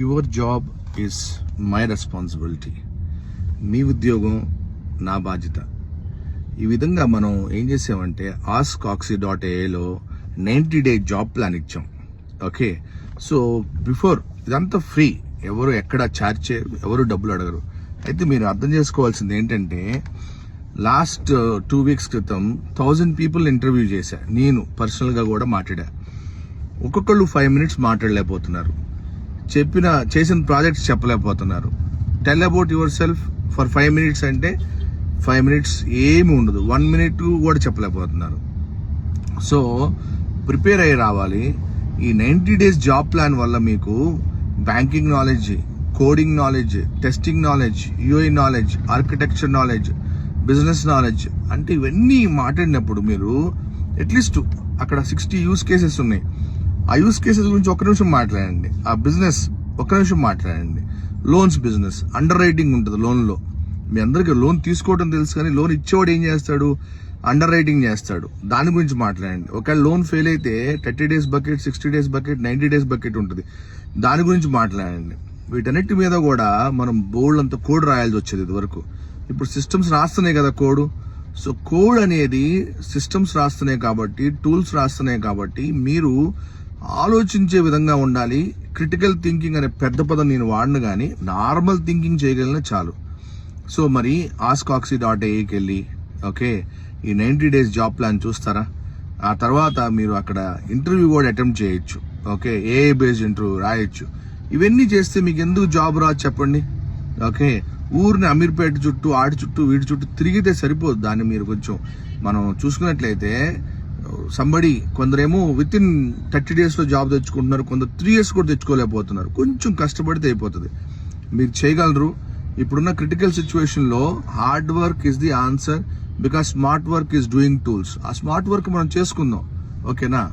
Your job is my responsibility. మీ ఉద్యోగం నా బాధ్యత. ఈ విధంగా మనం ఏం చేసామంటే askcoxy.ai-లో 90-day జాబ్ ప్లాన్ ఇచ్చాం. ఓకే, సో బిఫోర్ ఇదంతా ఫ్రీ, ఎవరు ఎక్కడ ఛార్జ్ చేయరు, ఎవరు డబ్బులు అడగరు. అయితే మీరు అర్థం చేసుకోవాల్సింది ఏంటంటే లాస్ట్ 2 weeks క్రితం 1000 people ఇంటర్వ్యూ చేశా. నేను పర్సనల్గా కూడా మాట్లాడా. ఒక్కొక్కళ్ళు 5 minutes మాట్లాడలేకపోతున్నారు, చేసిన ప్రాజెక్ట్స్ చెప్పలేకపోతున్నారు. Tell about yourself for 5 minutes అంటే 5 minutes ఏమి ఉండదు, 1 minute కూడా చెప్పలేకపోతున్నారు. సో ప్రిపేర్ అయ్యి రావాలి. ఈ 90 days జాబ్ ప్లాన్ వల్ల మీకు banking knowledge, coding knowledge, testing knowledge, UI knowledge, architecture knowledge, business knowledge అంటే ఇవన్నీ మాట్లాడినప్పుడు మీరు అట్లీస్ట్ అక్కడ 60 యూస్ కేసెస్ ఉన్నాయి. ఆ యూస్ కేసెస్ గురించి 1 నిమిషం మాట్లాడండి. ఆ బిజినెస్ 1 నిమిషం మాట్లాడండి. లోన్స్ బిజినెస్, అండర్ రైటింగ్ ఉంటుంది లోన్లో. మీ అందరికీ లోన్ తీసుకోవడం తెలుసు, కానీ లోన్ ఇచ్చేవాడు ఏం చేస్తాడు, అండర్ రైటింగ్ చేస్తాడు. దాని గురించి మాట్లాడండి. ఒకవేళ లోన్ ఫెయిల్ అయితే 30 days bucket, 60 days bucket, 90 days bucket ఉంటుంది. దాని గురించి మాట్లాడండి. వీటన్నిటి మీద కూడా మనం బోల్డ్ అంత కోడ్ రాయాల్సి వచ్చేది ఇదివరకు. ఇప్పుడు సిస్టమ్స్ రాస్తున్నాయి కదా కోడ్. సో కోడ్ అనేది సిస్టమ్స్ రాస్తున్నాయి కాబట్టి, టూల్స్ రాస్తున్నాయి కాబట్టి మీరు ఆలోచించే విధంగా ఉండాలి. క్రిటికల్ థింకింగ్ అనే పెద్ద పదం నేను వాడను, కానీ నార్మల్ థింకింగ్ చేయగలిగిన చాలు. సో మరి askcoxy.ai-కి వెళ్ళి ఓకే ఈ 90 days జాబ్ ప్లాన్ చూస్తారా. ఆ తర్వాత మీరు అక్కడ ఇంటర్వ్యూ కూడా అటెంప్ట్ చేయొచ్చు. ఓకే, AI బేస్డ్ ఇంటర్వ్యూ రాయొచ్చు. ఇవన్నీ చేస్తే మీకు ఎందుకు జాబ్ రాదు చెప్పండి. ఓకే, ఊరిని అమీర్పేట చుట్టూ, ఆడి చుట్టూ, వీడి చుట్టూ తిరిగితే సరిపోదు. దాన్ని మీరు కొంచెం మనం చూసుకున్నట్లయితే కొందరేమో విత్ ఇన్ 30 days జాబ్ తెచ్చుకుంటున్నారు, కొందరు 3 years కూడా తెచ్చుకోలేకపోతున్నారు. కొంచెం కష్టపడితే అయిపోతుంది, మీరు చేయగలరు. ఇప్పుడున్న క్రిటికల్ సిచ్యువేషన్ లో hard work is the answer, because smart work is doing tools. ఆ స్మార్ట్ వర్క్ మనం చేసుకుందాం. ఓకేనా.